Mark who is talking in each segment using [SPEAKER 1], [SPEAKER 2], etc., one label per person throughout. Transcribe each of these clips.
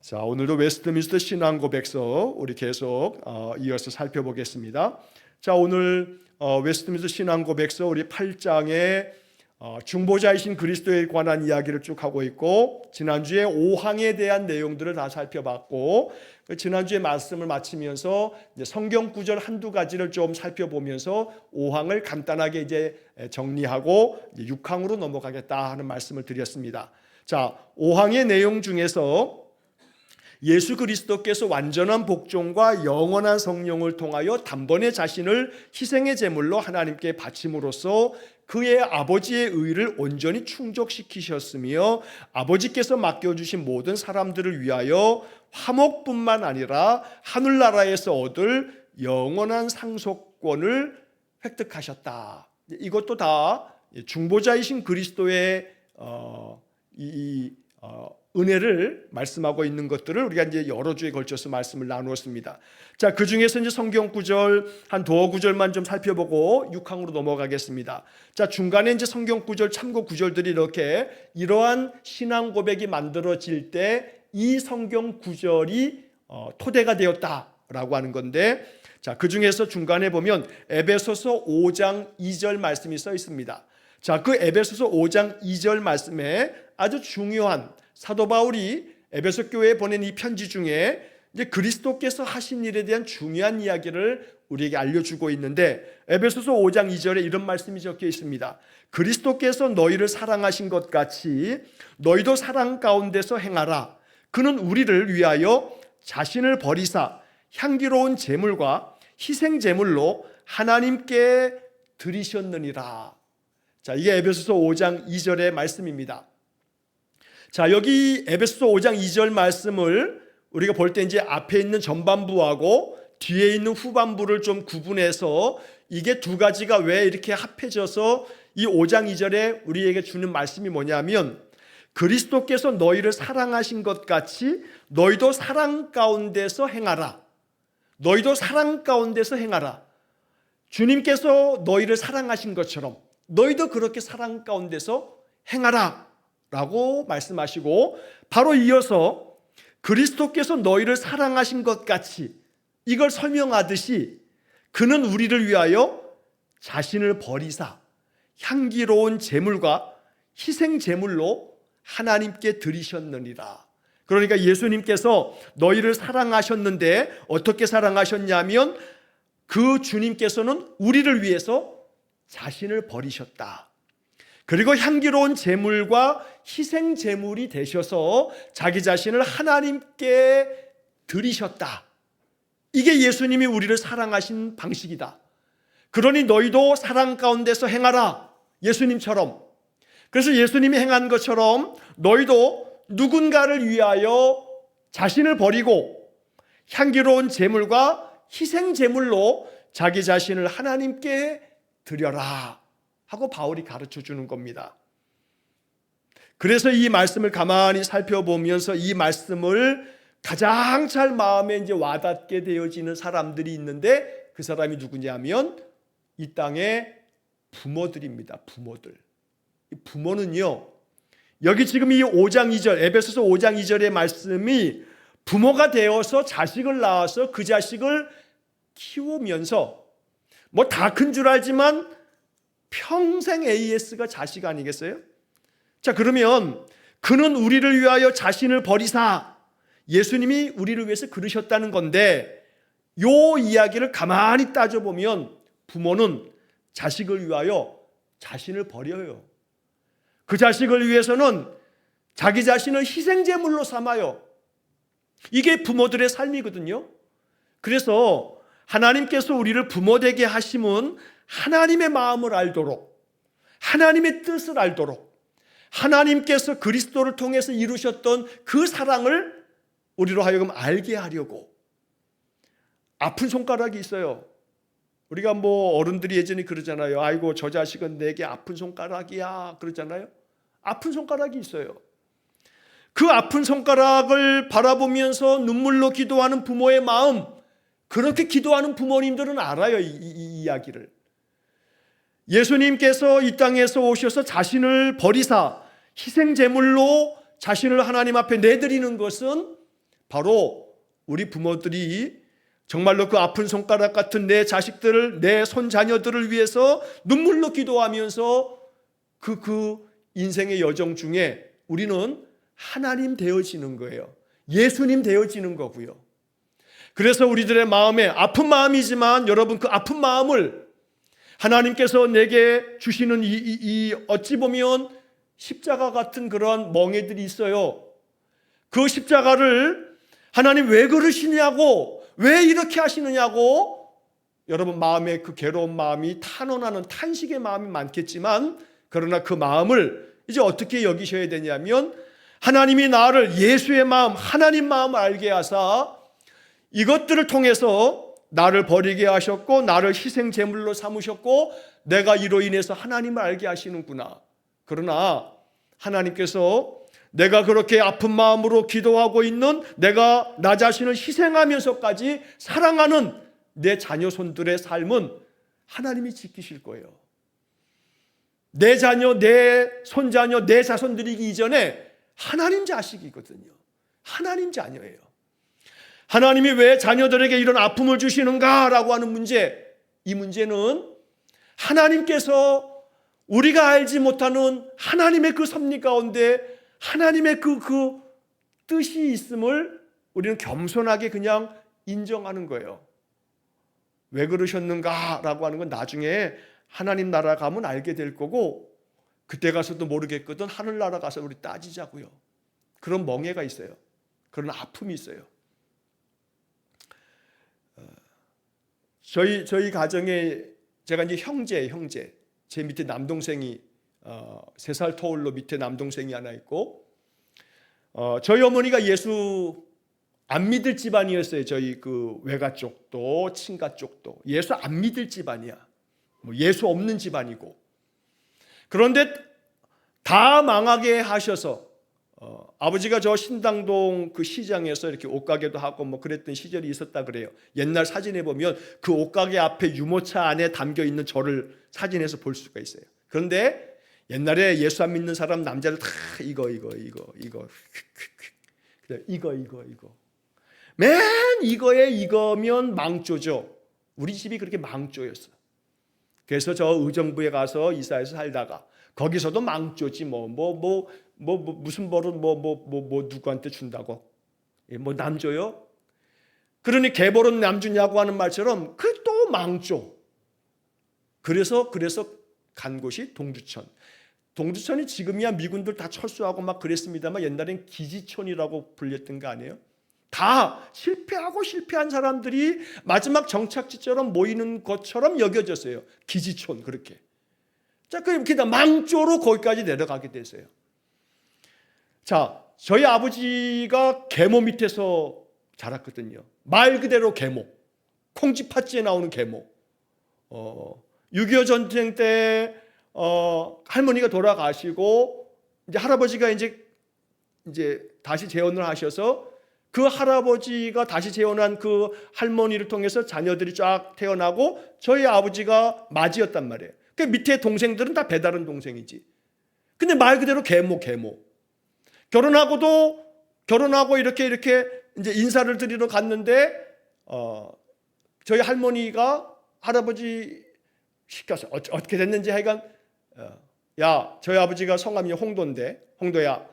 [SPEAKER 1] 자, 오늘도 웨스트민스터 신앙고백서 우리 계속 이어서 살펴보겠습니다. 자, 오늘 웨스트민스터 신앙고백서 우리 8장에 중보자이신 그리스도에 관한 이야기를 쭉 하고 있고, 지난주에 5항에 대한 내용들을 다 살펴봤고, 지난주에 말씀을 마치면서 이제 성경 구절 한두 가지를 좀 살펴보면서 5항을 간단하게 이제 정리하고 이제 6항으로 넘어가겠다 하는 말씀을 드렸습니다. 자, 5항의 내용 중에서 예수 그리스도께서 완전한 복종과 영원한 성령을 통하여 단번에 자신을 희생의 제물로 하나님께 바침으로써 그의 아버지의 의를 온전히 충족시키셨으며, 아버지께서 맡겨주신 모든 사람들을 위하여 화목뿐만 아니라 하늘나라에서 얻을 영원한 상속권을 획득하셨다. 이것도 다 중보자이신 그리스도의 은혜를 말씀하고 있는 것들을 우리가 이제 여러 주에 걸쳐서 말씀을 나누었습니다. 자, 그 중에서 이제 성경 구절 한 두어 구절만 좀 살펴보고 6항으로 넘어가겠습니다. 자, 중간에 이제 성경 구절 참고 구절들이 이렇게 이러한 신앙 고백이 만들어질 때 이 성경 구절이 토대가 되었다라고 하는 건데, 자, 그 중에서 중간에 보면 에베소서 5장 2절 말씀이 써 있습니다. 자, 그 에베소서 5장 2절 말씀에 아주 중요한 사도 바울이 에베소 교회에 보낸 이 편지 중에 이제 그리스도께서 하신 일에 대한 중요한 이야기를 우리에게 알려주고 있는데, 에베소서 5장 2절에 이런 말씀이 적혀 있습니다. 그리스도께서 너희를 사랑하신 것 같이 너희도 사랑 가운데서 행하라. 그는 우리를 위하여 자신을 버리사 향기로운 제물과 희생 제물로 하나님께 드리셨느니라. 자, 이게 에베소서 5장 2절의 말씀입니다. 자, 여기 에베소서 5장 2절 말씀을 우리가 볼 때 이제 앞에 있는 전반부하고 뒤에 있는 후반부를 좀 구분해서 이게 두 가지가 왜 이렇게 합해져서 이 5장 2절에 우리에게 주는 말씀이 뭐냐면, 그리스도께서 너희를 사랑하신 것 같이 너희도 사랑 가운데서 행하라. 너희도 사랑 가운데서 행하라. 주님께서 너희를 사랑하신 것처럼 너희도 그렇게 사랑 가운데서 행하라 라고 말씀하시고, 바로 이어서 그리스도께서 너희를 사랑하신 것 같이 이걸 설명하듯이 그는 우리를 위하여 자신을 버리사 향기로운 제물과 희생 제물로 하나님께 드리셨느니라. 그러니까 예수님께서 너희를 사랑하셨는데 어떻게 사랑하셨냐면, 그 주님께서는 우리를 위해서 자신을 버리셨다. 그리고 향기로운 제물과 희생 제물이 되셔서 자기 자신을 하나님께 드리셨다. 이게 예수님이 우리를 사랑하신 방식이다. 그러니 너희도 사랑 가운데서 행하라. 예수님처럼. 그래서 예수님이 행한 것처럼 너희도 누군가를 위하여 자신을 버리고 향기로운 제물과 희생 제물로 자기 자신을 하나님께 드려라 하고 바울이 가르쳐 주는 겁니다. 그래서 이 말씀을 가만히 살펴보면서 이 말씀을 가장 잘 마음에 이제 와닿게 되어지는 사람들이 있는데, 그 사람이 누구냐면 이 땅의 부모들입니다. 부모들. 이 부모는요, 여기 지금 이 5장 2절 에베소서 5장 2절의 말씀이 부모가 되어서 자식을 낳아서 그 자식을 키우면서 뭐 다 큰 줄 알지만 평생 AS가 자식 아니겠어요? 자, 그러면 그는 우리를 위하여 자신을 버리사, 예수님이 우리를 위해서 그러셨다는 건데, 요 이야기를 가만히 따져보면 부모는 자식을 위하여 자신을 버려요. 그 자식을 위해서는 자기 자신을 희생제물로 삼아요. 이게 부모들의 삶이거든요. 그래서 하나님께서 우리를 부모되게 하심은 하나님의 마음을 알도록, 하나님의 뜻을 알도록, 하나님께서 그리스도를 통해서 이루셨던 그 사랑을 우리로 하여금 알게 하려고. 아픈 손가락이 있어요. 우리가 뭐 어른들이 예전에 그러잖아요. 아이고 저 자식은 내게 아픈 손가락이야 그러잖아요. 아픈 손가락이 있어요. 그 아픈 손가락을 바라보면서 눈물로 기도하는 부모의 마음, 그렇게 기도하는 부모님들은 알아요. 이 이야기를. 예수님께서 이 땅에서 오셔서 자신을 버리사 희생제물로 자신을 하나님 앞에 내드리는 것은 바로 우리 부모들이 정말로 그 아픈 손가락 같은 내 자식들을, 내 손자녀들을 위해서 눈물로 기도하면서 그 인생의 여정 중에 우리는 하나님 되어지는 거예요. 예수님 되어지는 거고요. 그래서 우리들의 마음에 아픈 마음이지만 여러분, 그 아픈 마음을 하나님께서 내게 주시는 이 어찌 보면 십자가 같은 그런 멍에들이 있어요. 그 십자가를 하나님 왜 그러시냐고, 왜 이렇게 하시느냐고, 여러분 마음에 그 괴로운 마음이, 탄원하는 탄식의 마음이 많겠지만, 그러나 그 마음을 이제 어떻게 여기셔야 되냐면, 하나님이 나를 예수의 마음, 하나님 마음을 알게 하사 이것들을 통해서 나를 버리게 하셨고, 나를 희생 제물로 삼으셨고, 내가 이로 인해서 하나님을 알게 하시는구나. 그러나 하나님께서 내가 그렇게 아픈 마음으로 기도하고 있는, 내가 나 자신을 희생하면서까지 사랑하는 내 자녀손들의 삶은 하나님이 지키실 거예요. 내 자녀, 내 손자녀, 내 자손들이기 이전에 하나님 자식이거든요. 하나님 자녀예요. 하나님이 왜 자녀들에게 이런 아픔을 주시는가라고 하는 문제, 이 문제는 하나님께서 우리가 알지 못하는 하나님의 그 섭리 가운데 하나님의 그 뜻이 있음을 우리는 겸손하게 그냥 인정하는 거예요. 왜 그러셨는가라고 하는 건 나중에 하나님 나라 가면 알게 될 거고, 그때 가서도 모르겠거든 하늘나라 가서 우리 따지자고요. 그런 멍해가 있어요. 그런 아픔이 있어요. 저희 가정에 제가 이제 형제 제 밑에 남동생이 3살 터울로 밑에 남동생이 하나 있고, 저희 어머니가 예수 안 믿을 집안이었어요. 저희 그 외가 쪽도 친가 쪽도 예수 안 믿을 집안이야. 예수 없는 집안이고. 그런데 다 망하게 하셔서 아버지가 저 신당동 그 시장에서 이렇게 옷가게도 하고 뭐 그랬던 시절이 있었다 그래요. 옛날 사진에 보면 그 옷가게 앞에 유모차 안에 담겨 있는 저를 사진에서 볼 수가 있어요. 그런데 옛날에 예수 안 믿는 사람 남자들 다 이거 맨 이거에 이거면 망조죠. 우리 집이 그렇게 망조였어. 그래서 저 의정부에 가서 이사해서 살다가 거기서도 망조지 무슨 벌은 누구한테 준다고 남 줘요? 그러니 개벌은 남 주냐고 하는 말처럼 그 또 망조. 그래서 간 곳이 동두천이 지금이야 미군들 다 철수하고 막 그랬습니다만 옛날엔 기지촌이라고 불렸던 거 아니에요? 다 실패한 사람들이 마지막 정착지처럼 모이는 것처럼 여겨졌어요. 기지촌 그렇게. 자, 그렇게 망조로 거기까지 내려가게 됐어요. 자, 저희 아버지가 계모 밑에서 자랐거든요. 말 그대로 계모. 콩쥐팥쥐에 나오는 계모. 6.25 전쟁 때 할머니가 돌아가시고 이제 할아버지가 이제 다시 재혼을 하셔서 그 할아버지가 다시 재혼한 그 할머니를 통해서 자녀들이 쫙 태어나고 저희 아버지가 맏이었단 말이에요. 그 밑에 동생들은 다 배다른 동생이지. 근데 말 그대로 계모. 결혼하고 이렇게 이제 인사를 드리러 갔는데 저희 할머니가 할아버지 시켜서 어떻게 됐는지 하여간 야, 저희 아버지가 성함이 홍도인데 홍도야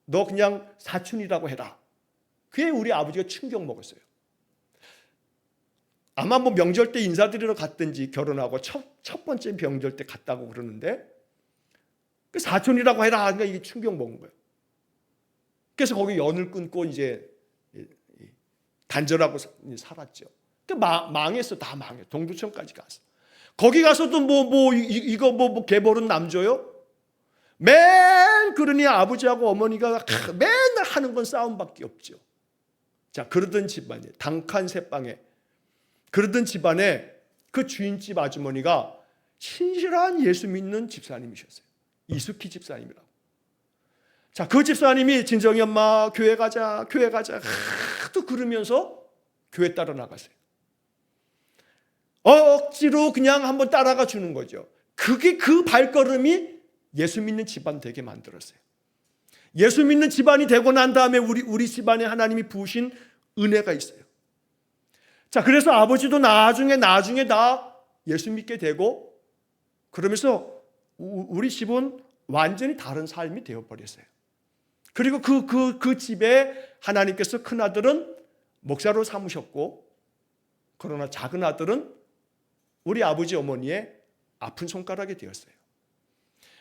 [SPEAKER 1] 너 그냥 사촌이라고 해라. 그게 우리 아버지가 충격 먹었어요. 아마 뭐 명절 때 인사드리러 갔든지 결혼하고 첫 번째 명절 때 갔다고 그러는데 그 사촌이라고 해라 하니까 이게 충격 먹은 거예요. 그래서 거기 연을 끊고 이제 단절하고 살았죠. 망했어. 다 망해. 동두천까지 갔어. 거기 가서도 이거 개벌은 남 줘요? 그러니 아버지하고 어머니가 맨날 하는 건 싸움밖에 없죠. 자, 그러던 집안에 단칸 새방에 그러던 집안에 그 주인집 아주머니가 신실한 예수 믿는 집사님이셨어요. 이숙희 집사님이라고. 자, 그 집사님이 진정이 엄마 교회 가자 또 그러면서 교회 따라 나갔어요. 억지로 그냥 한번 따라가 주는 거죠. 그게 그 발걸음이 예수 믿는 집안 되게 만들었어요. 예수 믿는 집안이 되고 난 다음에 우리 집안에 하나님이 부으신 은혜가 있어요. 자, 그래서 아버지도 나중에 다 예수 믿게 되고, 그러면서 우리 집은 완전히 다른 삶이 되어버렸어요. 그리고 그 집에 하나님께서 큰 아들은 목사로 삼으셨고, 그러나 작은 아들은 우리 아버지 어머니의 아픈 손가락이 되었어요.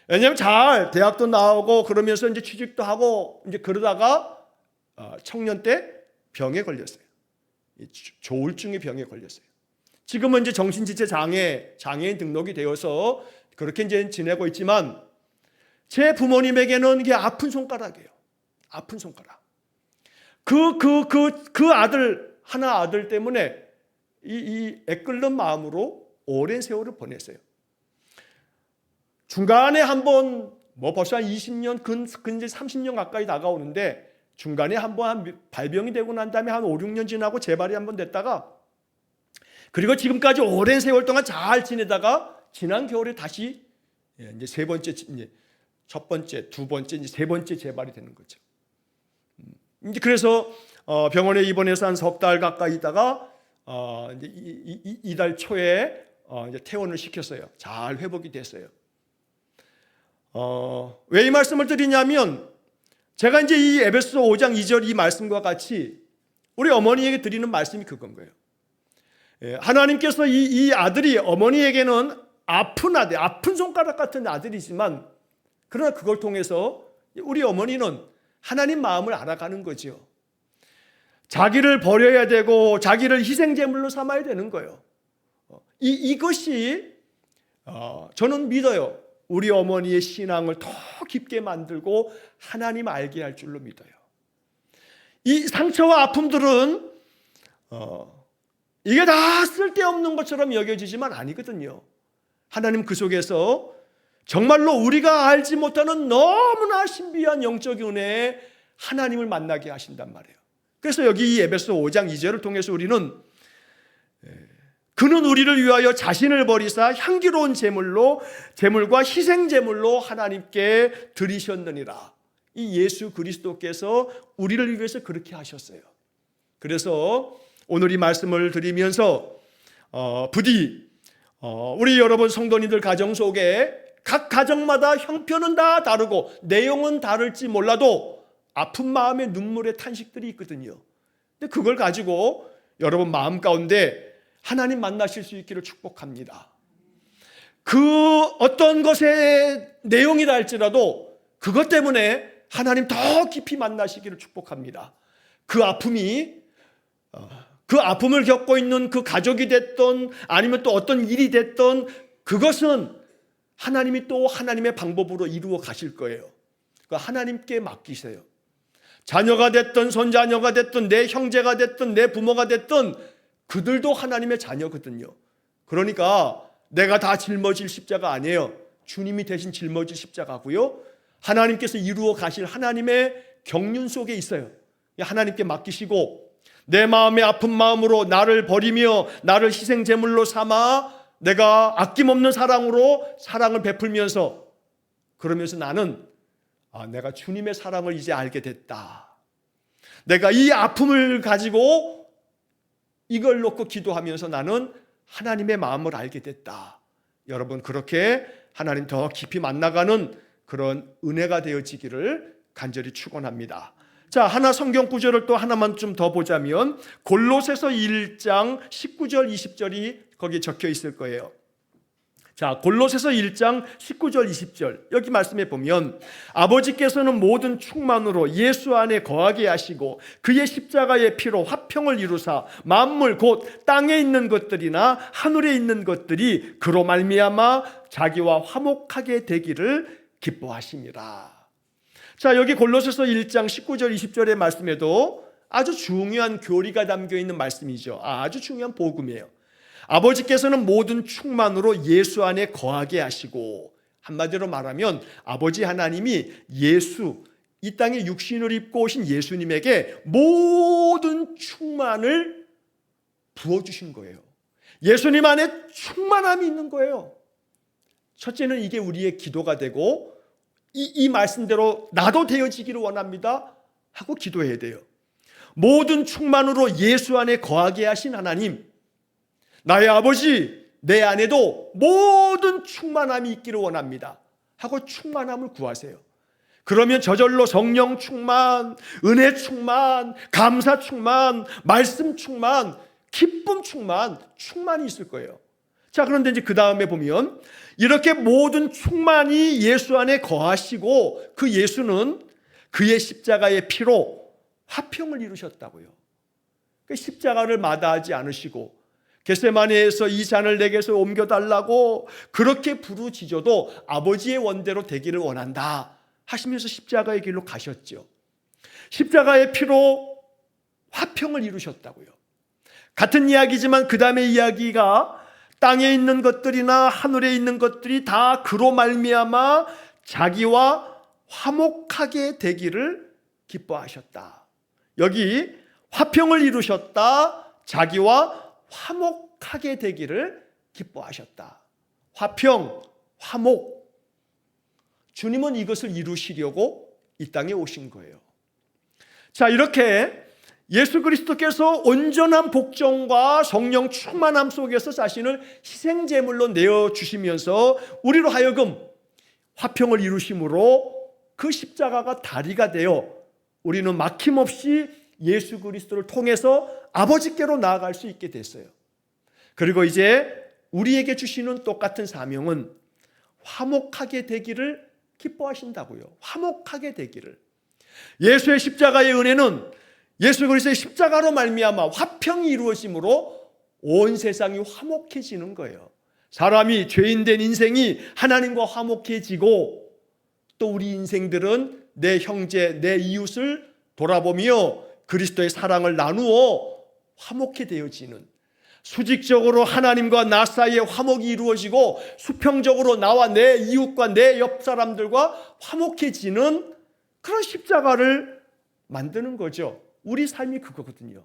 [SPEAKER 1] 왜냐하면 잘 대학도 나오고 그러면서 이제 취직도 하고 이제 그러다가 청년 때 병에 걸렸어요. 조울증의 병에 걸렸어요. 지금은 이제 정신지체 장애인 등록이 되어서 그렇게 이제 지내고 있지만, 제 부모님에게는 이게 아픈 손가락이에요. 아픈 손가락. 그 아들 때문에 이 애끓는 마음으로 오랜 세월을 보냈어요. 중간에 한번 벌써 한 20년, 이제 30년 가까이 다가오는데, 중간에 한번 발병이 되고 난 다음에 한 5, 6년 지나고 재발이 한번 됐다가, 그리고 지금까지 오랜 세월 동안 잘 지내다가 지난 겨울에 다시 이제 세 번째, 이제 첫 번째, 두 번째, 이제 세 번째 재발이 되는 거죠. 이제 그래서 병원에 입원해서 한 석 달 가까이 있다가 이제 이달 초에 이제 퇴원을 시켰어요. 잘 회복이 됐어요. 왜 이 말씀을 드리냐면, 제가 이제 이 에베소서 5장 2절 이 말씀과 같이 우리 어머니에게 드리는 말씀이 그건 거예요. 하나님께서 이 아들이 어머니에게는 아픈 아들, 아픈 손가락 같은 아들이지만, 그러나 그걸 통해서 우리 어머니는 하나님 마음을 알아가는 거죠. 자기를 버려야 되고 자기를 희생제물로 삼아야 되는 거예요. 이것이 저는 믿어요. 우리 어머니의 신앙을 더 깊게 만들고 하나님 알게 할 줄로 믿어요. 이 상처와 아픔들은 이게 다 쓸데없는 것처럼 여겨지지만 아니거든요. 하나님 그 속에서 정말로 우리가 알지 못하는 너무나 신비한 영적 은혜에 하나님을 만나게 하신단 말이에요. 그래서 여기 이 에베소 5장 2절을 통해서 우리는 그는 우리를 위하여 자신을 버리사 향기로운 제물과 희생 제물로 하나님께 드리셨느니라. 이 예수 그리스도께서 우리를 위해서 그렇게 하셨어요. 그래서 오늘 이 말씀을 드리면서 부디 우리 여러분 성도님들 가정 속에 각 가정마다 형편은 다 다르고 내용은 다를지 몰라도 아픈 마음의 눈물의 탄식들이 있거든요. 근데 그걸 가지고 여러분 마음 가운데 하나님 만나실 수 있기를 축복합니다. 그 어떤 것의 내용이라 할지라도 그것 때문에 하나님 더 깊이 만나시기를 축복합니다. 그 아픔을 겪고 있는 그 가족이 됐던 아니면 또 어떤 일이 됐던 그것은 하나님이 또 하나님의 방법으로 이루어 가실 거예요. 하나님께 맡기세요. 자녀가 됐든 손자녀가 됐든 내 형제가 됐든 내 부모가 됐든 그들도 하나님의 자녀거든요. 그러니까 내가 다 짊어질 십자가 아니에요. 주님이 대신 짊어질 십자가고요. 하나님께서 이루어 가실 하나님의 경륜 속에 있어요. 하나님께 맡기시고 내 마음의 아픈 마음으로 나를 버리며 나를 희생제물로 삼아 내가 아낌없는 사랑으로 사랑을 베풀면서 그러면서 나는 내가 주님의 사랑을 이제 알게 됐다. 내가 이 아픔을 가지고 이걸 놓고 기도하면서 나는 하나님의 마음을 알게 됐다. 여러분 그렇게 하나님 더 깊이 만나가는 그런 은혜가 되어지기를 간절히 축원합니다. 자, 하나 성경 구절을 또 하나만 좀 더 보자면 골로새서 1장 19절 20절이 거기에 적혀 있을 거예요. 자, 골로새서 1장 19절 20절 여기 말씀에 보면 아버지께서는 모든 충만으로 예수 안에 거하게 하시고 그의 십자가의 피로 화평을 이루사 만물 곧 땅에 있는 것들이나 하늘에 있는 것들이 그로 말미암아 자기와 화목하게 되기를 기뻐하심이라. 자, 여기 골로새서 1장 19절 20절의 말씀에도 아주 중요한 교리가 담겨 있는 말씀이죠. 아주 중요한 복음이에요. 아버지께서는 모든 충만으로 예수 안에 거하게 하시고, 한마디로 말하면 아버지 하나님이 예수, 이 땅에 육신을 입고 오신 예수님에게 모든 충만을 부어주신 거예요. 예수님 안에 충만함이 있는 거예요. 첫째는 이게 우리의 기도가 되고 이 말씀대로 나도 되어지기를 원합니다 하고 기도해야 돼요. 모든 충만으로 예수 안에 거하게 하신 하나님, 나의 아버지, 내 안에도 모든 충만함이 있기를 원합니다 하고 충만함을 구하세요. 그러면 저절로 성령 충만, 은혜 충만, 감사 충만, 말씀 충만, 기쁨 충만, 충만이 있을 거예요. 자, 그런데 이제 그 다음에 보면 이렇게 모든 충만이 예수 안에 거하시고 그 예수는 그의 십자가의 피로 화평을 이루셨다고요. 그 십자가를 마다하지 않으시고 겟세마네에서 이 잔을 내게서 옮겨달라고 그렇게 부르짖어도 아버지의 원대로 되기를 원한다 하시면서 십자가의 길로 가셨죠. 십자가의 피로 화평을 이루셨다고요. 같은 이야기지만 그 다음의 이야기가 땅에 있는 것들이나 하늘에 있는 것들이 다 그로 말미암아 자기와 화목하게 되기를 기뻐하셨다. 여기 화평을 이루셨다. 자기와 화목하게 되기를 기뻐하셨다. 화평, 화목. 주님은 이것을 이루시려고 이 땅에 오신 거예요. 자, 이렇게 예수 그리스도께서 온전한 복종과 성령 충만함 속에서 자신을 희생제물로 내어주시면서 우리로 하여금 화평을 이루심으로 그 십자가가 다리가 되어 우리는 막힘없이 예수 그리스도를 통해서 아버지께로 나아갈 수 있게 됐어요. 그리고 이제 우리에게 주시는 똑같은 사명은 화목하게 되기를 기뻐하신다고요. 화목하게 되기를. 예수의 십자가의 은혜는 예수 그리스도의 십자가로 말미암아 화평이 이루어짐으로 온 세상이 화목해지는 거예요. 사람이 죄인된 인생이 하나님과 화목해지고 또 우리 인생들은 내 형제, 내 이웃을 돌아보며 그리스도의 사랑을 나누어 화목해 되어지는, 수직적으로 하나님과 나 사이에 화목이 이루어지고 수평적으로 나와 내 이웃과 내 옆 사람들과 화목해지는 그런 십자가를 만드는 거죠. 우리 삶이 그거거든요.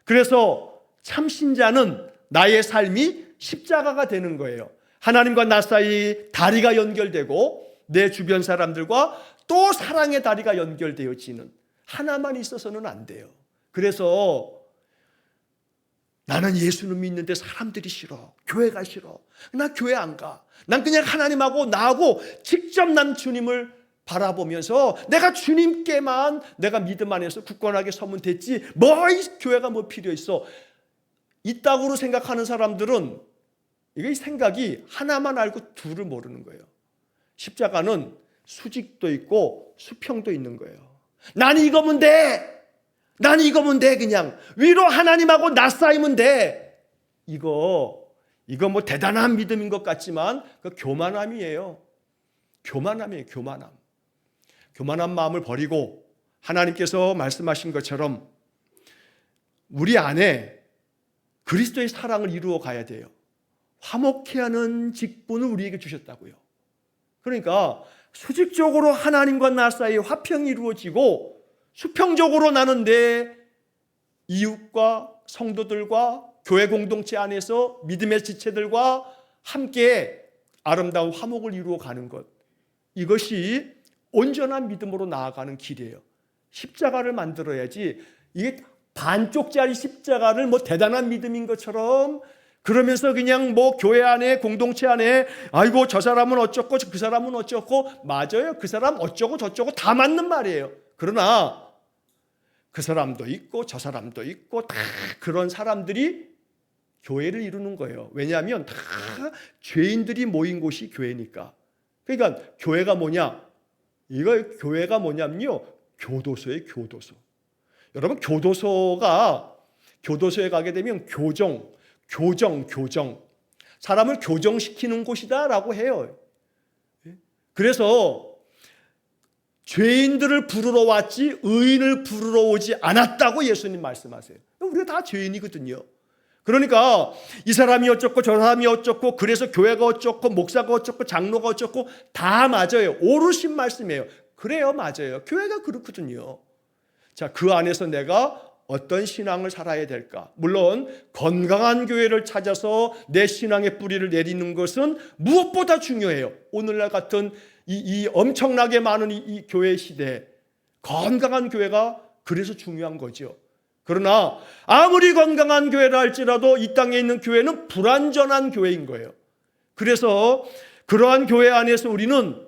[SPEAKER 1] 그래서 참신자는 나의 삶이 십자가가 되는 거예요. 하나님과 나 사이 다리가 연결되고 내 주변 사람들과 또 사랑의 다리가 연결되어지는, 하나만 있어서는 안 돼요. 그래서 나는 예수는 믿는데 사람들이 싫어, 교회가 싫어, 나 교회 안 가, 난 그냥 하나님하고 나하고 직접 난 주님을 바라보면서 내가 주님께만 내가 믿음 안에서 굳건하게 서면 됐지 뭐 이 교회가 뭐 필요 있어, 이따구로 생각하는 사람들은 이게 생각이 하나만 알고 둘을 모르는 거예요. 십자가는 수직도 있고 수평도 있는 거예요. 난 이거면 돼, 난 이거면 돼, 그냥 위로 하나님하고 나 쌓이면 돼. 이거 뭐 대단한 믿음인 것 같지만 그 교만함이에요. 교만함이에요. 교만한 마음을 버리고 하나님께서 말씀하신 것처럼 우리 안에 그리스도의 사랑을 이루어 가야 돼요. 화목해 하는 직분을 우리에게 주셨다고요. 그러니까 수직적으로 하나님과 나 사이에 화평이 이루어지고 수평적으로 나는 내 이웃과 성도들과 교회 공동체 안에서 믿음의 지체들과 함께 아름다운 화목을 이루어 가는 것, 이것이 온전한 믿음으로 나아가는 길이에요. 십자가를 만들어야지 이게 반쪽짜리 십자가를 뭐 대단한 믿음인 것처럼 그러면서 그냥 뭐 교회 안에 공동체 안에 아이고 저 사람은 어쩌고 그 사람은 어쩌고, 맞아요. 그 사람 어쩌고 저쩌고 다 맞는 말이에요. 그러나 그 사람도 있고 저 사람도 있고 다 그런 사람들이 교회를 이루는 거예요. 왜냐하면 다 죄인들이 모인 곳이 교회니까. 그러니까 교회가 뭐냐? 이거 교회가 뭐냐면요, 교도소예요. 교도소. 여러분, 교도소에 가게 되면 교정, 사람을 교정시키는 곳이다라고 해요. 그래서 죄인들을 부르러 왔지 의인을 부르러 오지 않았다고 예수님 말씀하세요. 우리가 다 죄인이거든요. 그러니까 이 사람이 어쩌고 저 사람이 어쩌고 그래서 교회가 어쩌고 목사가 어쩌고 장로가 어쩌고 다 맞아요. 옳으신 말씀이에요. 그래요, 맞아요. 교회가 그렇거든요. 자, 그 안에서 내가 어떤 신앙을 살아야 될까? 물론 건강한 교회를 찾아서 내 신앙의 뿌리를 내리는 것은 무엇보다 중요해요. 오늘날 같은 이 엄청나게 많은 이 교회 시대에 건강한 교회가 그래서 중요한 거죠. 그러나 아무리 건강한 교회라 할지라도 이 땅에 있는 교회는 불완전한 교회인 거예요. 그래서 그러한 교회 안에서 우리는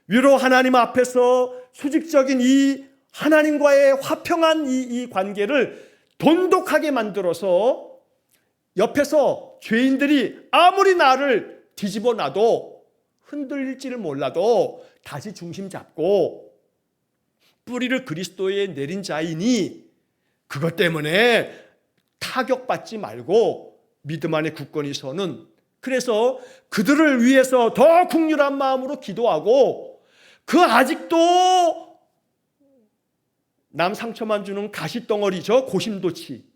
[SPEAKER 1] 위로 하나님 앞에서 수직적인 이 하나님과의 화평한 이 관계를 돈독하게 만들어서 옆에서 죄인들이 아무리 나를 뒤집어 놔도 흔들릴지를 몰라도 다시 중심 잡고 뿌리를 그리스도에 내린 자이니 그것 때문에 타격받지 말고 믿음 안에 굳건히 서는, 그래서 그들을 위해서 더 긍휼한 마음으로 기도하고 그 아직도 남 상처만 주는 가시덩어리 저 고슴도치도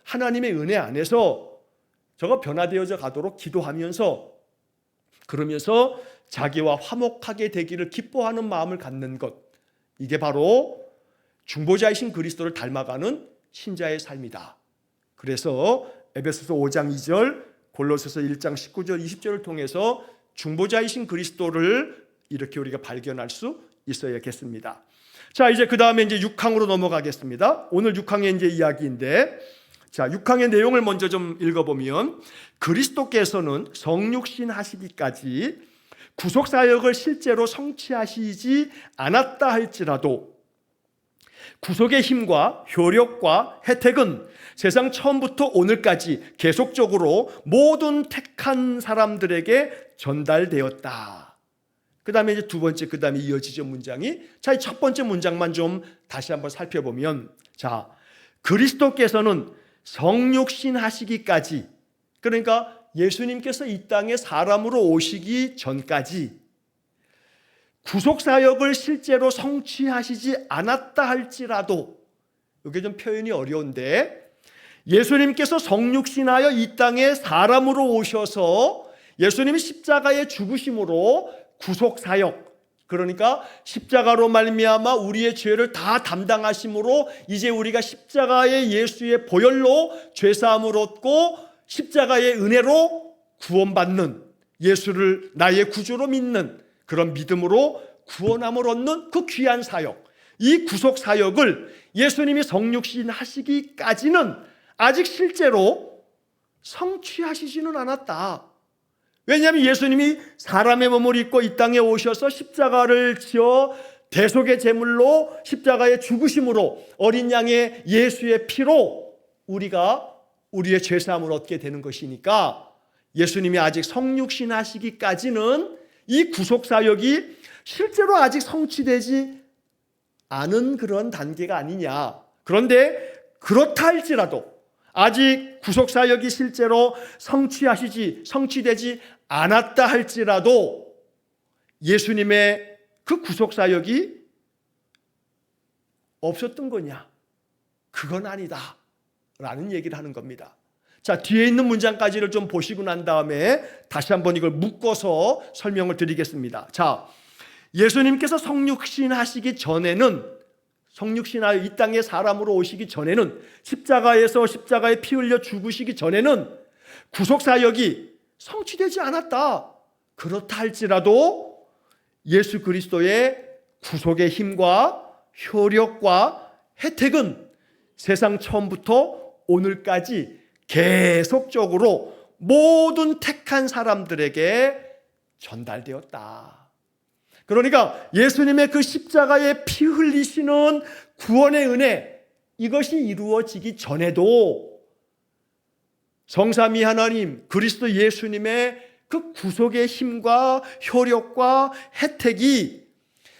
[SPEAKER 1] 하나님의 은혜 안에서 저거 변화되어져 가도록 기도하면서, 그러면서 자기와 화목하게 되기를 기뻐하는 마음을 갖는 것, 이게 바로 중보자이신 그리스도를 닮아가는 신자의 삶이다. 그래서 에베소서 5장 2절, 골로새서 1장 19절 20절을 통해서 중보자이신 그리스도를 이렇게 우리가 발견할 수 있어야겠습니다. 자, 이제 그 다음에 이제 6항으로 넘어가겠습니다. 오늘 6항의 이제 이야기인데, 자, 6항의 내용을 먼저 좀 읽어보면, 그리스도께서는 성육신 하시기까지 구속사역을 실제로 성취하시지 않았다 할지라도 구속의 힘과 효력과 혜택은 세상 처음부터 오늘까지 계속적으로 모든 택한 사람들에게 전달되었다. 그 다음에 이제 두 번째, 그 다음에 이어지죠, 문장이. 자, 첫 번째 문장만 좀 다시 한번 살펴보면, 자, 그리스도께서는 성육신 하시기까지, 그러니까 예수님께서 이 땅에 사람으로 오시기 전까지 구속사역을 실제로 성취하시지 않았다 할지라도, 이게 좀 표현이 어려운데, 예수님께서 성육신하여 이 땅에 사람으로 오셔서 예수님이 십자가의 죽으심으로 구속사역, 그러니까 십자가로 말미암아 우리의 죄를 다 담당하심으로 이제 우리가 십자가의 예수의 보혈로 죄사함을 얻고 십자가의 은혜로 구원받는, 예수를 나의 구주로 믿는 그런 믿음으로 구원함을 얻는 그 귀한 사역, 이 구속사역을 예수님이 성육신 하시기까지는 아직 실제로 성취하시지는 않았다. 왜냐하면 예수님이 사람의 몸을 입고 이 땅에 오셔서 십자가를 지어 대속의 제물로 십자가의 죽으심으로 어린 양의 예수의 피로 우리가 우리의 죄사함을 얻게 되는 것이니까, 예수님이 아직 성육신 하시기까지는 이 구속사역이 실제로 아직 성취되지 않은 그런 단계가 아니냐. 그런데 그렇다 할지라도, 아직 구속사역이 실제로 성취되지 않았다 할지라도 예수님의 그 구속사역이 없었던 거냐? 그건 아니다 라는 얘기를 하는 겁니다. 자, 뒤에 있는 문장까지를 좀 보시고 난 다음에 다시 한번 이걸 묶어서 설명을 드리겠습니다. 자, 예수님께서 성육신 하시기 전에는, 성육신하여 이 땅에 사람으로 오시기 전에는, 십자가에서 십자가에 피 흘려 죽으시기 전에는 구속사역이 성취되지 않았다. 그렇다 할지라도 예수 그리스도의 구속의 힘과 효력과 혜택은 세상 처음부터 오늘까지 계속적으로 모든 택한 사람들에게 전달되었다. 그러니까 예수님의 그 십자가에 피 흘리시는 구원의 은혜, 이것이 이루어지기 전에도 성삼위 하나님 그리스도 예수님의 그 구속의 힘과 효력과 혜택이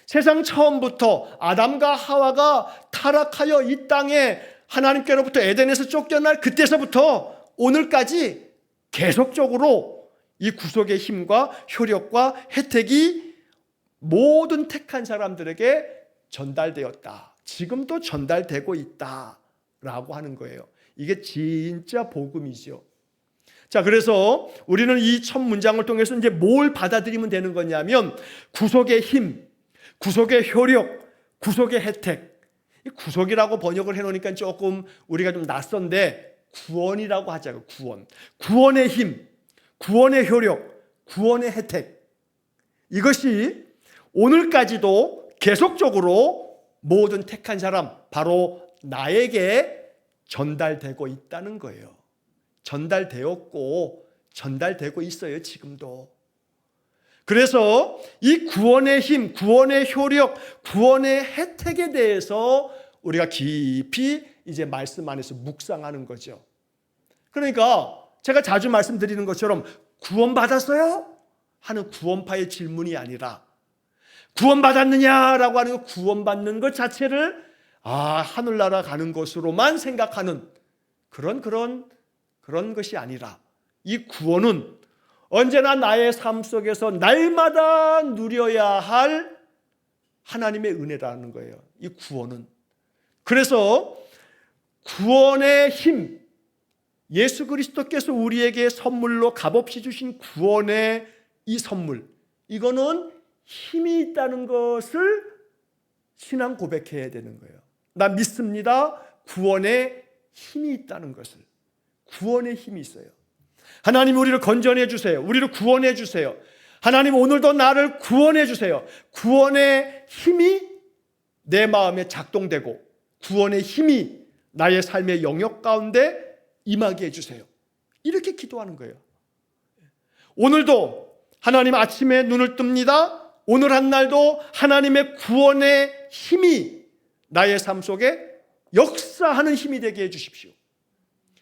[SPEAKER 1] 세상 처음부터 아담과 하와가 타락하여 이 땅에 하나님께로부터 에덴에서 쫓겨날 그때서부터 오늘까지 계속적으로 이 구속의 힘과 효력과 혜택이 모든 택한 사람들에게 전달되었다. 지금도 전달되고 있다라고 하는 거예요. 이게 진짜 복음이죠. 자, 그래서 우리는 이 첫 문장을 통해서 이제 뭘 받아들이면 되는 거냐면, 구속의 힘, 구속의 효력, 구속의 혜택. 이 구속이라고 번역을 해놓으니까 조금 우리가 좀 낯선데, 구원이라고 하자고. 구원의 힘, 구원의 효력, 구원의 혜택, 이것이 오늘까지도 계속적으로 모든 택한 사람, 바로 나에게 전달되고 있다는 거예요. 전달되었고 전달되고 있어요, 지금도. 그래서 이 구원의 힘, 구원의 효력, 구원의 혜택에 대해서 우리가 깊이 이제 말씀 안에서 묵상하는 거죠. 그러니까 제가 자주 말씀드리는 것처럼 구원받았어요? 하는 구원파의 질문이 아니라 구원받았느냐라고 하는 구원받는 것 자체를 하늘나라 가는 것으로만 생각하는 그런 것이 아니라 이 구원은 언제나 나의 삶 속에서 날마다 누려야 할 하나님의 은혜라는 거예요. 이 구원은. 그래서 구원의 힘, 예수 그리스도께서 우리에게 선물로 값없이 주신 구원의 이 선물, 이거는 힘이 있다는 것을 신앙 고백해야 되는 거예요. 나 믿습니다. 구원의 힘이 있다는 것을. 구원의 힘이 있어요. 하나님 우리를 건져내 주세요. 우리를 구원해 주세요. 하나님 오늘도 나를 구원해 주세요. 구원의 힘이 내 마음에 작동되고 구원의 힘이 나의 삶의 영역 가운데 임하게 해주세요. 이렇게 기도하는 거예요. 오늘도 하나님 아침에 눈을 뜹니다. 오늘 한 날도 하나님의 구원의 힘이 나의 삶 속에 역사하는 힘이 되게 해주십시오.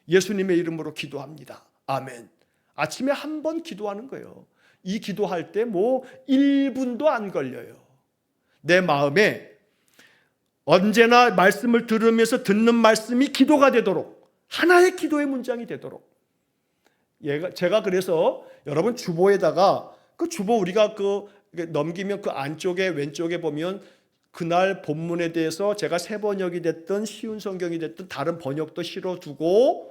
[SPEAKER 1] 예수님의 이름으로 기도합니다. 아멘. 아침에 한 번 기도하는 거예요. 이 기도할 때 1분도 안 걸려요. 내 마음에 언제나 말씀을 들으면서 듣는 말씀이 기도가 되도록, 하나의 기도의 문장이 되도록. 제가 그래서 여러분 주보에다가 그 주보 우리가 넘기면 그 안쪽에 왼쪽에 보면 그날 본문에 대해서 제가 새 번역이 됐든 쉬운 성경이 됐든 다른 번역도 실어두고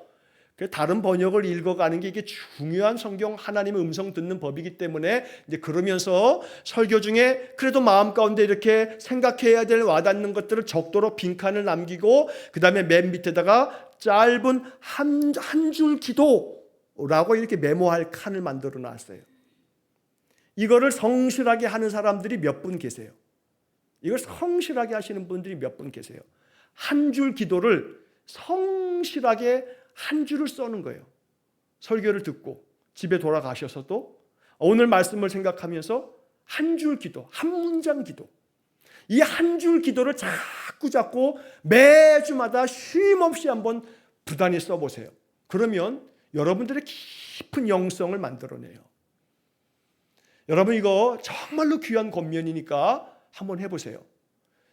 [SPEAKER 1] 다른 번역을 읽어가는 게 이게 중요한 성경 하나님의 음성 듣는 법이기 때문에 이제 그러면서 설교 중에 그래도 마음 가운데 이렇게 생각해야 될 와닿는 것들을 적도록 빈칸을 남기고 그 다음에 맨 밑에다가 짧은 한 줄 기도라고 이렇게 메모할 칸을 만들어 놨어요. 이거를 성실하게 하는 사람들이 몇 분 계세요. 이걸 성실하게 하시는 분들이 몇 분 계세요. 한 줄 기도를 성실하게 한 줄을 써는 거예요. 설교를 듣고 집에 돌아가셔서도 오늘 말씀을 생각하면서 한 줄 기도, 한 문장 기도, 이 한 줄 기도를 자꾸 매주마다 쉼 없이 한번 부단히 써보세요. 그러면 여러분들의 깊은 영성을 만들어내요. 여러분 이거 정말로 귀한 권면이니까 한번 해보세요.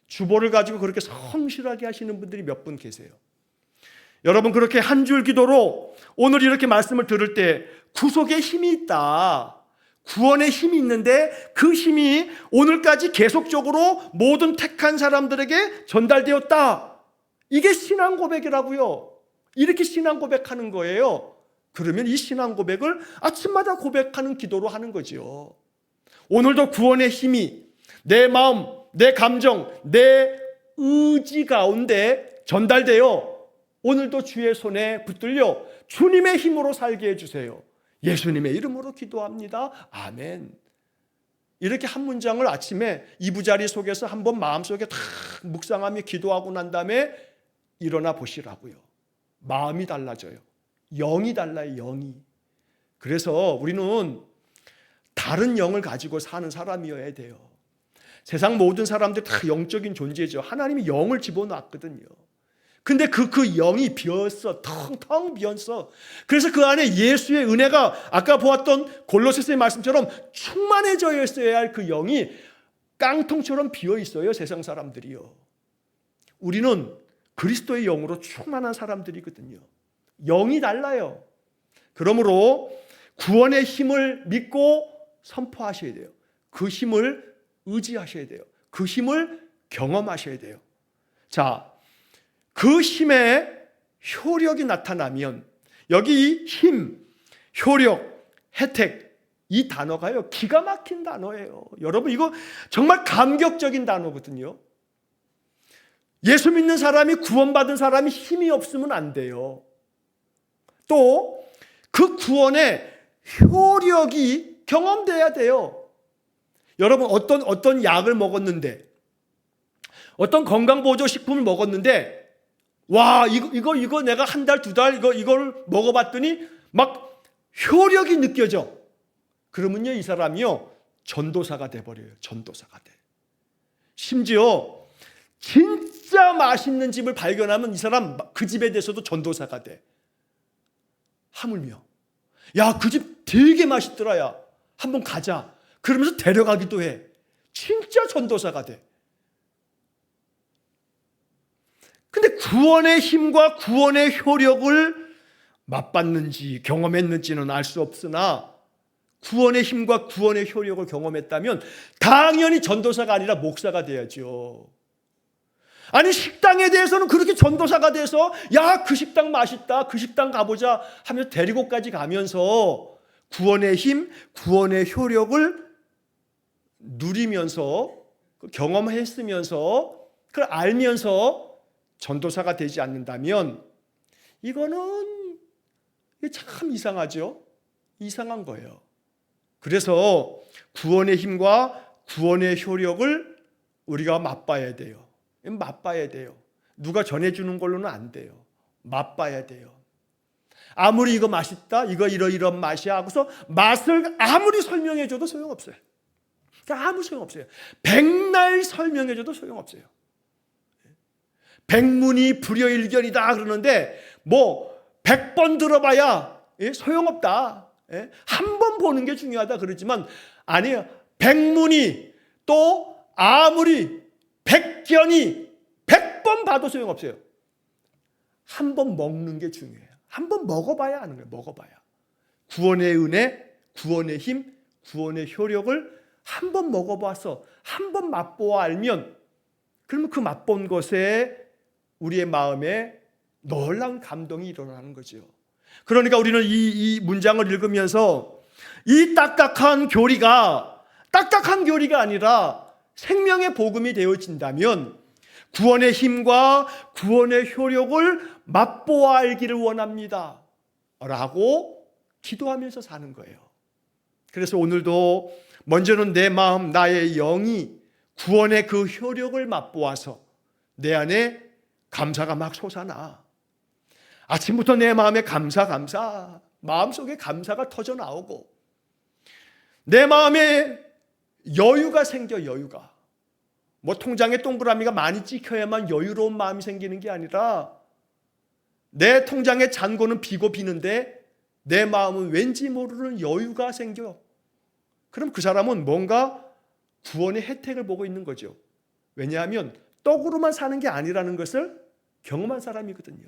[SPEAKER 1] 주보를 가지고 그렇게 성실하게 하시는 분들이 몇 분 계세요. 여러분 그렇게 한 줄 기도로 오늘 이렇게 말씀을 들을 때 구속의 힘이 있다, 구원의 힘이 있는데 그 힘이 오늘까지 계속적으로 모든 택한 사람들에게 전달되었다. 이게 신앙 고백이라고요. 이렇게 신앙 고백하는 거예요. 그러면 이 신앙 고백을 아침마다 고백하는 기도로 하는 거죠. 오늘도 구원의 힘이 내 마음, 내 감정, 내 의지 가운데 전달되어 오늘도 주의 손에 붙들려 주님의 힘으로 살게 해주세요. 예수님의 이름으로 기도합니다. 아멘. 이렇게 한 문장을 아침에 이부자리 속에서 한번 마음속에 다 묵상하며 기도하고 난 다음에 일어나 보시라고요. 마음이 달라져요. 영이 달라요. 영이. 그래서 우리는 다른 영을 가지고 사는 사람이어야 돼요. 세상 모든 사람들 다 영적인 존재죠. 하나님이 영을 집어넣었거든요. 근데 그 영이 비었어. 텅텅 비었어. 그래서 그 안에 예수의 은혜가 아까 보았던 골로새서의 말씀처럼 충만해져 있어야 할 그 영이 깡통처럼 비어 있어요. 세상 사람들이요. 우리는 그리스도의 영으로 충만한 사람들이거든요. 영이 달라요. 그러므로 구원의 힘을 믿고 선포하셔야 돼요. 그 힘을 의지하셔야 돼요. 그 힘을 경험하셔야 돼요. 자, 그 힘의 효력이 나타나면 여기 힘, 효력, 혜택 이 단어가요 기가 막힌 단어예요. 여러분 이거 정말 감격적인 단어거든요. 예수 믿는 사람이 구원받은 사람이 힘이 없으면 안 돼요. 또 그 구원의 효력이 경험돼야 돼요. 여러분 어떤 약을 먹었는데 어떤 건강보조식품을 먹었는데 와, 이거 내가 한 달, 두 달 이걸 먹어봤더니 막 효력이 느껴져. 그러면요, 이 사람이요, 전도사가 돼버려요. 전도사가 돼. 심지어 진짜 맛있는 집을 발견하면 이 사람 그 집에 대해서도 전도사가 돼. 하물며, 야, 그 집 되게 맛있더라, 야. 한번 가자. 그러면서 데려가기도 해. 진짜 전도사가 돼. 근데 구원의 힘과 구원의 효력을 맛봤는지 경험했는지는 알 수 없으나 구원의 힘과 구원의 효력을 경험했다면 당연히 전도사가 아니라 목사가 돼야죠. 아니, 식당에 대해서는 그렇게 전도사가 돼서 야, 그 식당 맛있다, 그 식당 가보자 하면서 데리고까지 가면서 구원의 힘, 구원의 효력을 누리면서 경험했으면서 그걸 알면서 전도사가 되지 않는다면 이거는 참 이상하죠. 이상한 거예요. 그래서 구원의 힘과 구원의 효력을 우리가 맛봐야 돼요. 맛봐야 돼요. 누가 전해주는 걸로는 안 돼요. 맛봐야 돼요. 아무리 이거 맛있다, 이거 이런 맛이야 하고서 맛을 아무리 설명해줘도 소용없어요. 아무 소용없어요. 백날 설명해줘도 소용없어요. 백문이 불여일견이다 그러는데 뭐 100번 들어봐야 소용없다. 한 번 보는 게 중요하다 그러지만 아니에요. 백문이 또 아무리 백견이 100번 봐도 소용없어요. 한 번 먹는 게 중요해요. 한 번 먹어봐야 하는 거예요. 먹어봐야. 구원의 은혜, 구원의 힘, 구원의 효력을 한 번 먹어봐서 한 번 맛보아 알면 그러면 그 맛본 것에 우리의 마음에 놀라운 감동이 일어나는 거죠. 그러니까 우리는 이 문장을 읽으면서 이 딱딱한 교리가 아니라 생명의 복음이 되어진다면 구원의 힘과 구원의 효력을 맛보아 알기를 원합니다 라고 기도하면서 사는 거예요. 그래서 오늘도 먼저는 내 마음, 나의 영이 구원의 그 효력을 맛보아서 내 안에 감사가 막 솟아나. 아침부터 내 마음에 감사. 마음속에 감사가 터져 나오고 내 마음에 여유가 생겨. 여유가. 뭐 통장에 동그라미가 많이 찍혀야만 여유로운 마음이 생기는 게 아니라 내 통장의 잔고는 비고 비는데 내 마음은 왠지 모르는 여유가 생겨. 그럼 그 사람은 뭔가 구원의 혜택을 보고 있는 거죠. 왜냐하면 떡으로만 사는 게 아니라는 것을 경험한 사람이거든요.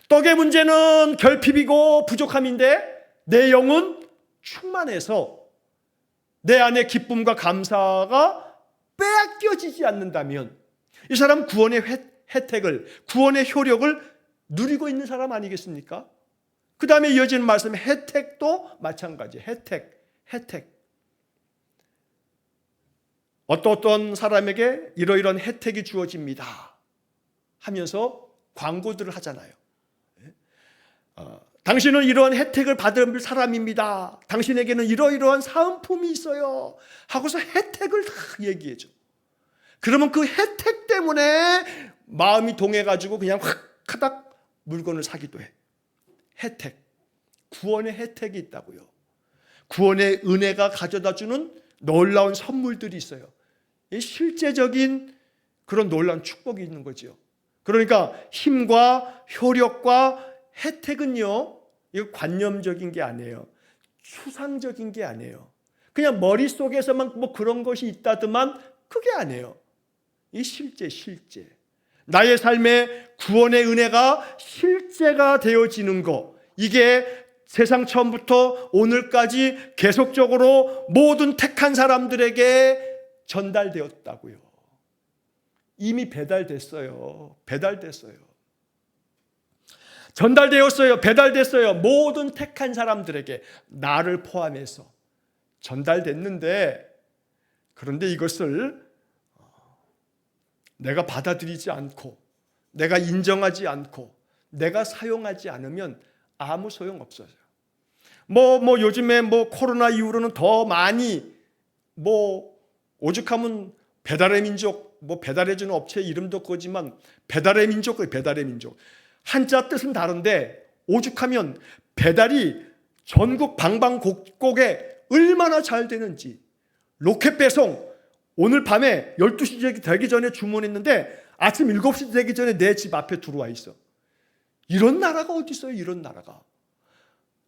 [SPEAKER 1] 떡의 문제는 결핍이고 부족함인데 내 영은 충만해서 내 안에 기쁨과 감사가 빼앗겨지지 않는다면 이 사람은 구원의 혜택을, 구원의 효력을 누리고 있는 사람 아니겠습니까? 그 다음에 이어지는 말씀 혜택도 마찬가지. 혜택. 어떤 사람에게 이러이러한 혜택이 주어집니다 하면서 광고들을 하잖아요. 당신은 이러한 혜택을 받을 사람입니다. 당신에게는 이러이러한 사은품이 있어요 하고서 혜택을 다 얘기해줘. 그러면 그 혜택 때문에 마음이 동해가지고 그냥 확 카닥 물건을 사기도 해. 혜택, 구원의 혜택이 있다고요. 구원의 은혜가 가져다주는 놀라운 선물들이 있어요. 실제적인 그런 놀라운 축복이 있는 거죠. 그러니까 힘과 효력과 혜택은요, 이거 관념적인 게 아니에요. 추상적인 게 아니에요. 그냥 머릿속에서만 뭐 그런 것이 있다더만 그게 아니에요. 이 실제. 나의 삶에 구원의 은혜가 실제가 되어지는 거, 이게 세상 처음부터 오늘까지 계속적으로 모든 택한 사람들에게 전달되었다고요. 이미 배달됐어요. 배달됐어요. 모든 택한 사람들에게, 나를 포함해서 전달됐는데, 그런데 이것을 내가 받아들이지 않고, 내가 인정하지 않고, 내가 사용하지 않으면 아무 소용 없어요. 요즘에 코로나 이후로는 더 많이 오죽하면 배달의 민족 뭐 배달해주는 업체 이름도 그거지만 배달의 민족, 배달의 민족. 한자 뜻은 다른데 오죽하면 배달이 전국 방방곡곡에 얼마나 잘 되는지. 로켓 배송 오늘 밤에 12시 되기 전에 주문했는데 아침 7시 되기 전에 내 집 앞에 들어와 있어. 이런 나라가 어디 있어요? 이런 나라가.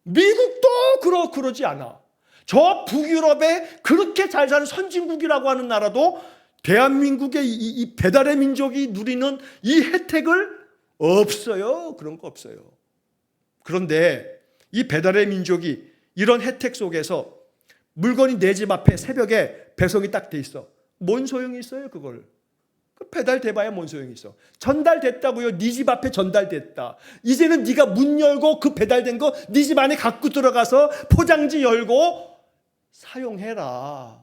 [SPEAKER 1] 미국도 그러지 않아. 저 북유럽에 그렇게 잘 사는 선진국이라고 하는 나라도 대한민국의 이 배달의 민족이 누리는 이 혜택을 없어요. 그런 거 없어요. 그런데 이 배달의 민족이 이런 혜택 속에서 물건이 내 집 앞에 새벽에 배송이 딱 돼 있어. 뭔 소용이 있어요 그걸? 배달돼봐야 뭔 소용이 있어. 전달됐다고요. 네 집 앞에 전달됐다. 이제는 네가 문 열고 그 배달된 거 네 집 안에 갖고 들어가서 포장지 열고 사용해라.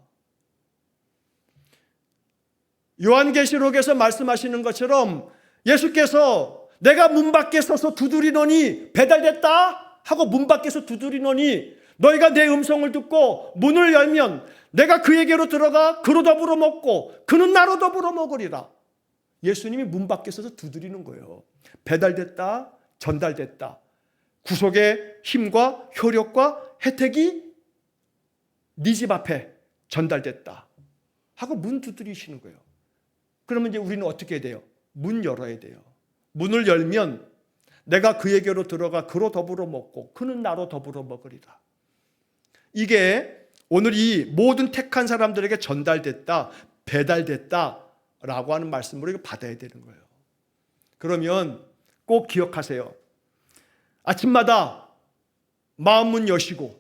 [SPEAKER 1] 요한계시록에서 말씀하시는 것처럼 예수께서 내가 문 밖에 서서 두드리노니 배달됐다 하고 문 밖에서 두드리노니 너희가 내 음성을 듣고 문을 열면 내가 그에게로 들어가 그로 더불어 먹고 그는 나로 더불어 먹으리라. 예수님이 문 밖에 서서 두드리는 거예요. 배달됐다, 전달됐다. 구속의 힘과 효력과 혜택이 네 집 앞에 전달됐다 하고 문 두드리시는 거예요. 그러면 이제 우리는 어떻게 돼요? 문 열어야 돼요. 문을 열면 내가 그에게로 들어가 그로 더불어 먹고 그는 나로 더불어 먹으리라. 이게 오늘 이 모든 택한 사람들에게 전달됐다, 배달됐다라고 하는 말씀으로 이거 받아야 되는 거예요. 그러면 꼭 기억하세요. 아침마다 마음문 여시고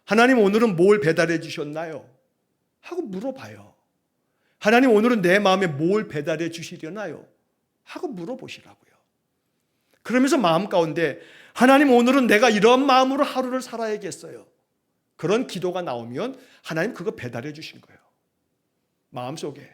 [SPEAKER 1] 하나님 오늘은 뭘 배달해 주셨나요? 하고 물어봐요. 하나님 오늘은 내 마음에 뭘 배달해 주시려나요? 하고 물어보시라고요. 그러면서 마음 가운데 하나님 오늘은 내가 이런 마음으로 하루를 살아야겠어요. 그런 기도가 나오면 하나님 그거 배달해 주신 거예요. 마음속에.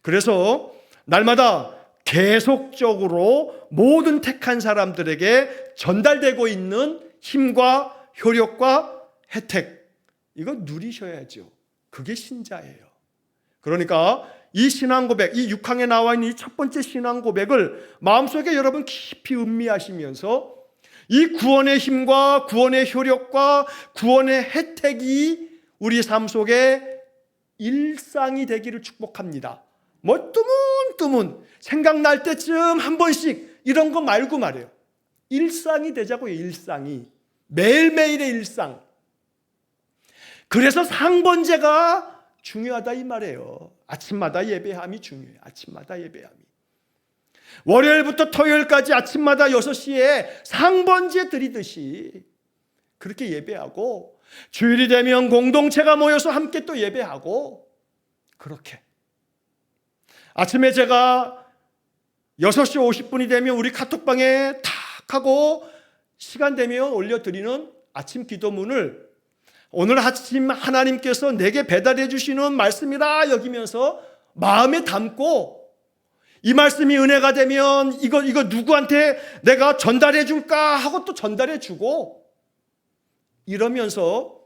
[SPEAKER 1] 그래서 날마다 계속적으로 모든 택한 사람들에게 전달되고 있는 힘과 효력과 혜택, 이거 누리셔야죠. 그게 신자예요. 그러니까 이 신앙 고백, 이 6항에 나와 있는 이 첫 번째 신앙 고백을 마음속에 여러분 깊이 음미하시면서 이 구원의 힘과 구원의 효력과 구원의 혜택이 우리 삶 속에 일상이 되기를 축복합니다. 뭐 뜨문뜨문 생각날 때쯤 한 번씩 이런 거 말고 말이에요. 일상이 되자고요. 일상이. 매일매일의 일상. 그래서 상번제가 중요하다 이 말이에요. 아침마다 예배함이 중요해요. 아침마다 예배함이. 월요일부터 토요일까지 아침마다 6시에 상번제 드리듯이 그렇게 예배하고 주일이 되면 공동체가 모여서 함께 또 예배하고 그렇게. 아침에 제가 6시 50분이 되면 우리 카톡방에 탁 하고 시간 되면 올려드리는 아침 기도문을 오늘 아침 하나님께서 내게 배달해 주시는 말씀이라 여기면서 마음에 담고 이 말씀이 은혜가 되면 이거 누구한테 내가 전달해 줄까 하고 또 전달해 주고 이러면서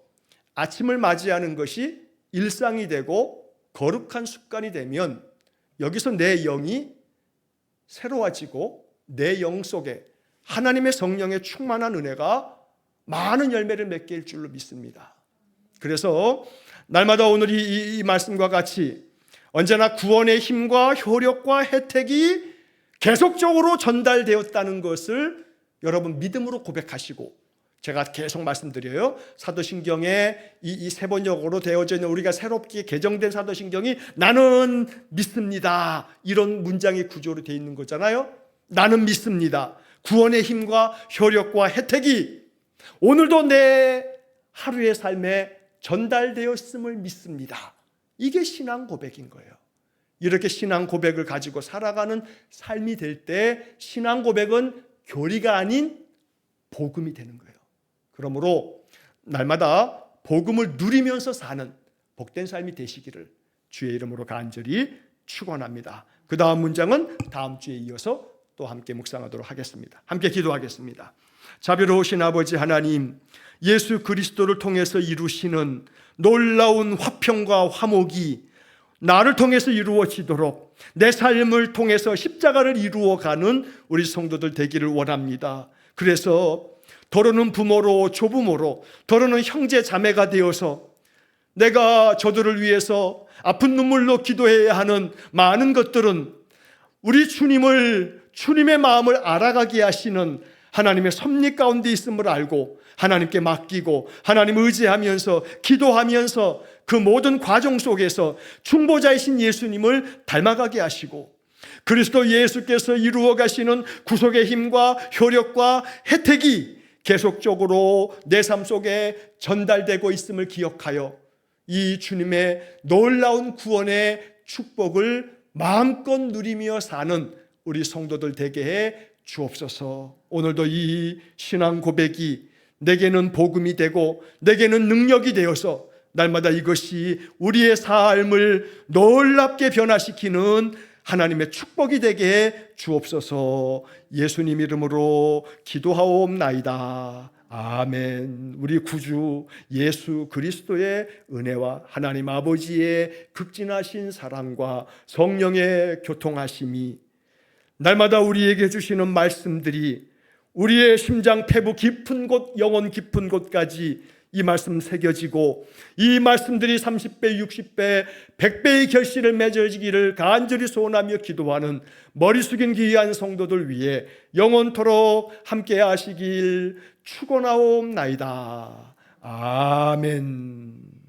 [SPEAKER 1] 아침을 맞이하는 것이 일상이 되고 거룩한 습관이 되면 여기서 내 영이 새로워지고 내 영 속에 하나님의 성령의 충만한 은혜가 많은 열매를 맺게 할 줄로 믿습니다. 그래서 날마다 오늘 이 말씀과 같이 언제나 구원의 힘과 효력과 혜택이 계속적으로 전달되었다는 것을 여러분 믿음으로 고백하시고 제가 계속 말씀드려요. 사도신경에 이 세 번역으로 되어져 있는 우리가 새롭게 개정된 사도신경이 나는 믿습니다. 이런 문장의 구조로 되어 있는 거잖아요. 나는 믿습니다. 구원의 힘과 효력과 혜택이 오늘도 내 하루의 삶에 전달되었음을 믿습니다. 이게 신앙 고백인 거예요. 이렇게 신앙 고백을 가지고 살아가는 삶이 될 때 신앙 고백은 교리가 아닌 복음이 되는 거예요. 그러므로 날마다 복음을 누리면서 사는 복된 삶이 되시기를 주의 이름으로 간절히 축원합니다. 그 다음 문장은 다음 주에 이어서 또 함께 묵상하도록 하겠습니다. 함께 기도하겠습니다. 자비로우신 아버지 하나님, 예수 그리스도를 통해서 이루시는 놀라운 화평과 화목이 나를 통해서 이루어지도록 내 삶을 통해서 십자가를 이루어가는 우리 성도들 되기를 원합니다. 그래서 더러는 부모로 조부모로 더러는 형제 자매가 되어서 내가 저들을 위해서 아픈 눈물로 기도해야 하는 많은 것들은 우리 주님의 마음을 알아가게 하시는 하나님의 섭리 가운데 있음을 알고 하나님께 맡기고 하나님 의지하면서 기도하면서 그 모든 과정 속에서 중보자이신 예수님을 닮아가게 하시고 그리스도 예수께서 이루어 가시는 구속의 힘과 효력과 혜택이 계속적으로 내 삶 속에 전달되고 있음을 기억하여 이 주님의 놀라운 구원의 축복을 마음껏 누리며 사는 우리 성도들 되게 해 주옵소서. 오늘도 이 신앙 고백이 내게는 복음이 되고 내게는 능력이 되어서 날마다 이것이 우리의 삶을 놀랍게 변화시키는 하나님의 축복이 되게 해 주옵소서. 예수님 이름으로 기도하옵나이다. 아멘. 우리 구주 예수 그리스도의 은혜와 하나님 아버지의 극진하신 사랑과 성령의 교통하심이 날마다 우리에게 주시는 말씀들이 우리의 심장 패부 깊은 곳, 영혼 깊은 곳까지 이 말씀 새겨지고 이 말씀들이 30배, 60배, 100배의 결실을 맺어지기를 간절히 소원하며 기도하는 머리 숙인 귀한 성도들 위해 영원토록 함께 하시길 축원하옵나이다. 아멘.